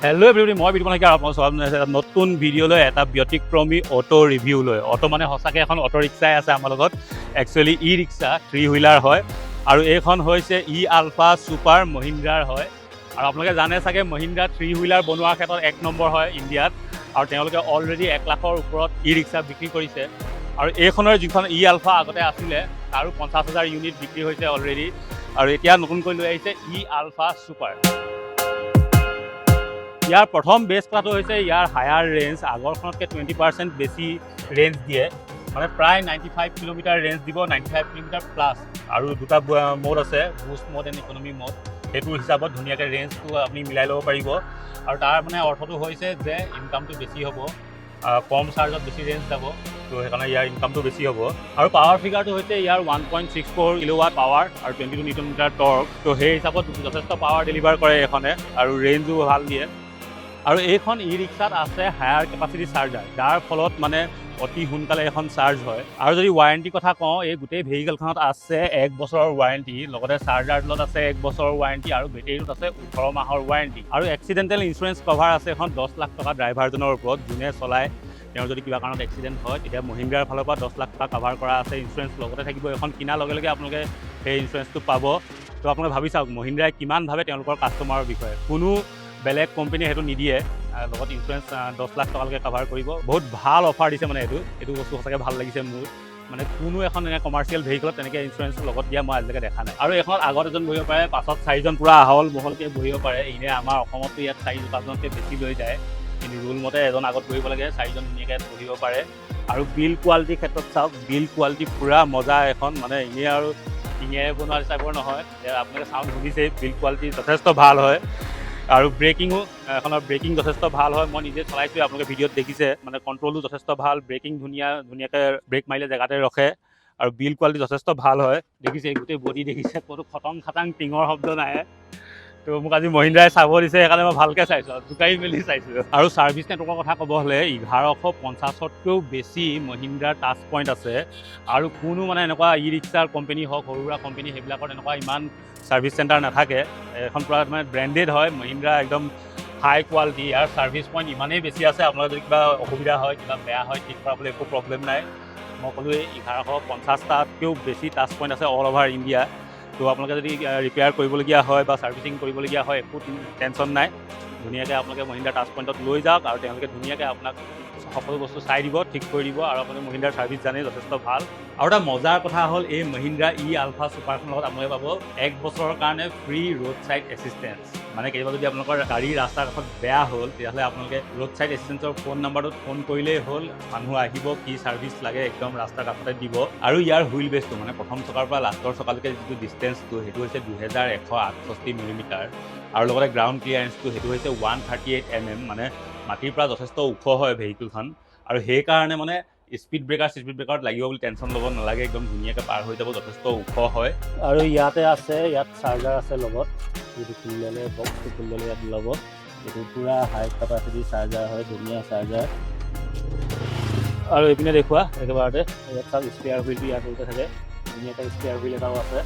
Hello' everybody, মই বিতুপন শইকীয়া আপোনালোক সব নতুন ভিডিঅ'লৈ এটা ব্যতিক্ৰমী অটো ৰিভিউ লৈ। অটো মানে সঁচাকৈ এখন অটো ৰিক্সাই আছে আমাৰ লগত। একচুৱেলি ই ৰিক্সা 3 হুইলাৰ হয় আৰু এইখন হৈছে e-Alfa ছুপাৰ মহিন্দ্ৰাৰ হয়। আৰু আপোনালোকে জানে চাগে মহিন্দ্ৰা 3 হুইলাৰ বনোৱাৰ ক্ষেত্ৰত 1 নম্বৰ হয় ইণ্ডিয়াত, আৰু তেওঁলোকে অলৰেডি 1 লাখৰ ওপৰত ই ৰিক্সা বিক্ৰী কৰিছে। আৰু এইখনৰ যিখন e-Alfa আগতে আছিলে তাৰো 50,000 ইউনিট বিক্ৰী হৈছে অলৰেডি, আৰু এতিয়া নতুনকৈ লৈ আহিছে e-Alfa ছুপাৰ। ইয়াৰ প্ৰথম বেষ্ট কথাটো হৈছে ইয়াৰ হায়াৰ ৰেঞ্জ, আগৰখনতকৈ 20% বেছি ৰেঞ্জ দিয়ে, মানে প্ৰায় 95 কিলোমিটাৰ ৰেঞ্জ দিব, 95 কিলোমিটাৰ প্লাছ। আৰু দুটা মোড আছে, Boost mode and economy mode. সেইটো হিচাপত ধুনীয়াকৈ ৰেঞ্জটো আপুনি মিলাই ল'ব পাৰিব। আৰু তাৰ মানে অৰ্থটো হৈছে যে ইনকামটো বেছি হ'ব, কম চাৰ্জত বেছি ৰেঞ্জ যাব, তো সেইকাৰণে ইয়াৰ ইনকামটো বেছি হ'ব। আৰু পাৱাৰ ফিগাৰটো হৈছে ইয়াৰ 1.64 কিলোৱাট পাৱাৰ আৰু 22 নিউটন মিটাৰ টৰ্ক। তো সেই হিচাপত যথেষ্ট পাৱাৰ ডেলিভাৰ কৰে এইখনে, আৰু ৰেঞ্জো ভাল দিয়ে। আৰু এইখন ই ৰিক্সাত আছে হায়াৰ কেপাচিটি চাৰ্জাৰ, যাৰ ফলত মানে অতি সোনকালে এখন চাৰ্জ হয়। আৰু যদি ৱাৰেণ্টিৰ কথা কওঁ, এই গোটেই ভেহিকেলখনত আছে 1 বছৰৰ ৱাৰেণ্টি, লগতে চাৰ্জাৰটোত আছে 1 বছৰৰ ৱাৰেণ্টি, আৰু বেটেৰীটোত আছে 18 মাহৰ ৱাৰেণ্টি। আৰু এক্সিডেণ্টেল ইঞ্চুৰেঞ্চ কভাৰ আছে এখন 10 লাখ টকা ড্ৰাইভাৰজনৰ ওপৰত। যোনে চলায় তেওঁৰ যদি কিবা কাৰণত এক্সিডেণ্ট হয় তেতিয়া মহিন্দ্ৰাৰ ফালৰ পৰা 10 লাখ টকা কভাৰ কৰা আছে। ইঞ্চুৰেঞ্চ লগতে থাকিব, এখন কিনাৰ লগে লগে আপোনালোকে সেই ইঞ্চুৰেঞ্চটো পাব। তো আপোনালোকে ভাবি চাওক মহিন্দ্ৰাই কিমান ভাবে তেওঁলোকৰ কাষ্টমাৰৰ বিষয়ে। কোনো বেলেগ কোম্পানীয়ে সেইটো নিদিয়ে, লগত ইঞ্চুৰেঞ্চ 10 লাখ টকালৈকে কভাৰ কৰিব। বহুত ভাল অফাৰ দিছে মানে এইটো বস্তু সঁচাকৈ ভাল লাগিছে মোৰ। মানে কোনো এখন এনে কমাৰ্চিয়েল ভেহিকেলত তেনেকৈ ইঞ্চুৰেঞ্চ লগত দিয়া মই আজিলৈকে দেখা নাই। আৰু এইখনত আগত এজন বহিব পাৰে, পাছত 4জন পূৰা আহল বহলকৈ বহিব পাৰে। এনেই আমাৰ অসমতো ইয়াত 4-5জনকৈ বেছি লৈ যায়, কিন্তু ৰুল মতে এজন আগত বহিব লাগে, 4জন ধুনীয়াকৈ বহিব পাৰে। আৰু বিল কোৱালিটিৰ ক্ষেত্ৰত চাওক, বিল কোৱালিটি পূৰা মজা এখন, মানে এনেই আৰু টিঙেৰে বনোৱা টাইপৰ নহয়। আপোনালোকে চাউণ্ড শুনিছেই, বিল কোৱালিটি যথেষ্ট ভাল হয়। আৰু ব্ৰেকিঙো, এখনৰ ব্ৰেকিং যথেষ্ট ভাল হয়। মই নিজে চলাইছোঁ, আপোনালোকে ভিডিঅ'ত দেখিছে, মানে কণ্ট্ৰলো যথেষ্ট ভাল, ব্ৰেকিং ধুনীয়াকৈ ব্ৰেক মাৰিলে জেগাতে ৰখে। আৰু বিল কোৱালিটি যথেষ্ট ভাল হয়। দেখিছে গোটেই বডি দেখিছে, ক'তো খটং খাটাং টিঙৰ শব্দ নাই। তো মোক আজি মহিন্দ্ৰাই চাব দিছে, সেইকাৰণে মই ভালকৈ চাইছোঁ, জোকাৰি মেলি চাইছোঁ। আৰু ছাৰ্ভিচ নেটৱৰ্কৰ কথা ক'ব হ'লে 1150তকৈও বেছি মহিন্দ্ৰাৰ টাচ পইণ্ট আছে। আৰু কোনো মানে এনেকুৱা ই ৰিক্সাৰ কোম্পানী হওক, সৰু সুৰা কোম্পানী, সেইবিলাকত এনেকুৱা ইমান ছাৰ্ভিচ চেণ্টাৰ নাথাকে। এখন পূৰা মানে ব্ৰেণ্ডেড হয় মহিন্দ্ৰা, একদম হাই কোৱালিটি। ইয়াৰ ছাৰ্ভিচ পইণ্ট ইমানেই বেছি আছে, আপোনালোকৰ যদি কিবা অসুবিধা হয়, কিবা বেয়া হয়, ঠিক কৰাবলৈ একো প্ৰব্লেম নাই। মই ক'লোৱেই 1150টাতকৈও বেছি টাচ পইণ্ট আছে অল অভাৰ ইণ্ডিয়া। তো আপোনালোকে যদি ৰিপেয়াৰ কৰিবলগীয়া হয় বা ছাৰ্ভিচিং কৰিবলগীয়া হয়, একো টেনশ্যন নাই। ধুনীয়াকৈ আপোনালোকে মহিন্দ্ৰা টাচ পইণ্টত লৈ যাওক, আৰু তেওঁলোকে ধুনীয়াকৈ আপোনাক সকলো বস্তু চাই দিব, ঠিক কৰি দিব। আৰু আপুনি মহিন্দ্ৰাৰ ছাৰ্ভিচ জানে যথেষ্ট ভাল। আৰু এটা মজাৰ কথা হ'ল, এই মহিন্দ্ৰা e-Alfa ছুপাৰখনৰ লগত আপোনালোকে পাব 1 বছৰৰ কাৰণে ফ্ৰী ৰোড ছাইড এছিষ্টেঞ্চ। মানে কেতিয়াবা যদি আপোনালোকৰ গাড়ী ৰাস্তাৰ কাষত বেয়া হ'ল, তেতিয়াহ'লে আপোনালোকে ৰোড ছাইড এছিষ্টেঞ্চৰ ফোন নাম্বাৰটোত ফোন কৰিলেই হ'ল, মানুহ আহিব, কি ছাৰ্ভিচ লাগে একদম ৰাস্তাৰ কাষতে দিব। আৰু ইয়াৰ হুইল বেচটো, মানে প্ৰথম চকাৰ পৰা লাষ্টৰ চকালৈকে যিটো ডিষ্টেঞ্চটো, সেইটো হৈছে 2168 মিলিমিটাৰ। আৰু লগতে গ্ৰাউণ্ড ক্লিয়াৰেঞ্চটো সেইটো হৈছে 138 mm, মানে মাটিৰ পৰা যথেষ্ট ওখ হয় ভেহিকেলখন। আৰু সেইকাৰণে মানে স্পীড ব্ৰেকাৰত লাগিব বুলি টেনশ্যন ল'ব নালাগে, একদম ধুনীয়াকৈ পাৰ হৈ যাব, যথেষ্ট ওখ হয়। আৰু ইয়াতে আছে, ইয়াত চাৰ্জাৰ আছে লগত, যিটো খুলি ল'লে বক্সটো খুলি ল'লে ইয়াত ল'ব। এইটো পূৰা হাই কেপাচিটি চাৰ্জাৰ হয়, ধুনীয়া চাৰ্জাৰ। আৰু এইপিনে দেখুওৱা একেবাৰতে, ইয়াত চাওক স্পেয়াৰ হুইলটো ইয়াত ওলতে থাকে, ধুনীয়াকৈ স্পেয়াৰ হুইল এটাও আছে।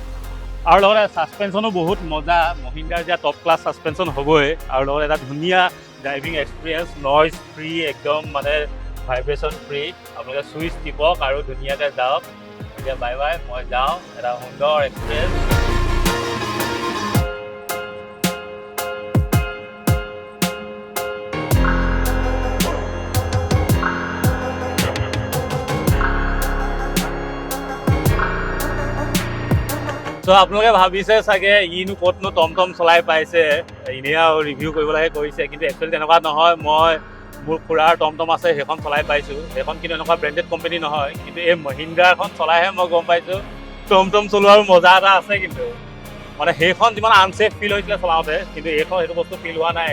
আৰু লগতে ছাছপেনশ্যনো বহুত মজা, মহিন্দ্ৰাৰ যেতিয়া টপ ক্লাছ ছাছপেনশ্যন হ'বই। আৰু লগতে এটা ধুনীয়া ড্ৰাইভিং এক্সপিৰিয়েঞ্চ, নইজ ফ্ৰী, একদম মানে ভাইব্ৰেশ্যন ফ্ৰী। আপোনালোকে ছুইচ টিপক আৰু ধুনীয়াকৈ যাওক। এতিয়া বাই বাই, মই যাওঁ, এটা সুন্দৰ এক্সপিৰিয়েঞ্চ। চ' আপোনালোকে ভাবিছে চাগে ইনো ক'তনো টমটম চলাই পাইছে, এনেই আৰু ৰিভিউ কৰিব লাগে কৰিছে, কিন্তু একচুৱেলি তেনেকুৱা নহয়। মোৰ খুৰাৰ টমটম আছে, সেইখন চলাই পাইছোঁ। সেইখন কিন্তু এনেকুৱা ব্ৰেণ্ডেড কোম্পানী নহয়, কিন্তু এই মহিন্দ্ৰাখন চলাইহে মই গম পাইছোঁ টমটম চলোৱাৰ মজা এটা আছে। কিন্তু মানে সেইখন যিমান আনছেফ ফিল হৈছিলে চলাওঁতে, কিন্তু সেইটো বস্তু ফিল হোৱা নাই।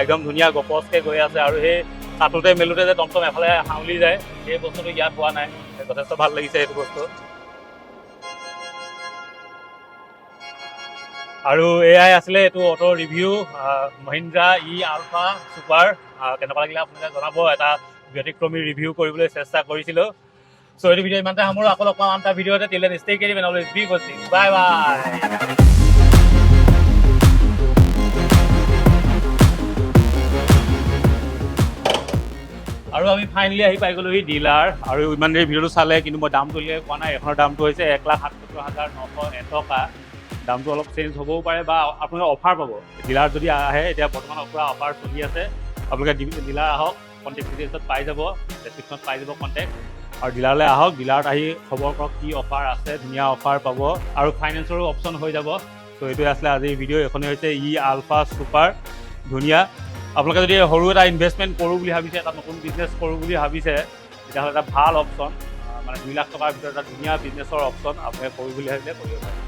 একদম ধুনীয়া গপচকৈ গৈ আছে, আৰু সেই কাটোতে মেলোতে যে টমটম এফালে হাউলি যায়, সেই বস্তুটো ইয়াত হোৱা নাই। যথেষ্ট ভাল লাগিছে সেইটো বস্তু। আৰু এয়াই আছিলে এইটো auto review, Mahindra e-Alfa super. কেনেকুৱা লাগিলে আপোনালোকে জনাব। এটা ব্যতিক্ৰমী ৰিভিউ কৰিবলৈ চেষ্টা কৰিছিলোঁ। চ' এইটো ভিডিঅ' ইমানতে সামৰো, আকৌ লগ পাম আন এটা ভিডিঅ'তে। Till then stay caring and always be positive. Bye bye. আৰু আমি ফাইনেলি আহি পাই গ'লোহি ডিলাৰ আৰু ইমান দেৰি ভিডিঅ'টো চালে কিন্তু মই দামটো উলিয়াই কোৱা নাই এখনৰ দামটো হৈছে 1,77,901 টকা দামটো অলপ চেঞ্জ হ'বও পাৰে বা আপোনালোকে অফাৰ পাব ডিলাৰ যদি আহে এতিয়া বৰ্তমান পুৰা অফাৰ চলি আছে আপোনালোকে ডিলাৰ আহক কণ্টেক্ট ডিটেইলছত পাই যাব ডেছক্ৰিপশ্যনত পাই যাব কণ্টেক্ট আৰু ডিলাৰলৈ আহক ডিলাৰত আহি খবৰ কৰক কি অফাৰ আছে ধুনীয়া অফাৰ পাব আৰু ফাইনেন্সৰো অপশ্যন হৈ যাব ত' এইটোৱে আছিলে আজিৰ ভিডিঅ' এইখনেই হৈছে e-Alfa ছুপাৰ ধুনীয়া আপোনালোকে যদি সৰু এটা ইনভেষ্টমেণ্ট কৰোঁ বুলি ভাবিছে এটা নতুন বিজনেছ কৰোঁ বুলি ভাবিছে তেতিয়াহ'লে এটা ভাল অপশ্যন মানে 2 লাখ টকাৰ ভিতৰত এটা ধুনীয়া বিজনেছৰ অপশ্যন আপোনালোকে কৰোঁ বুলি ভাবিলে কৰিব পাৰে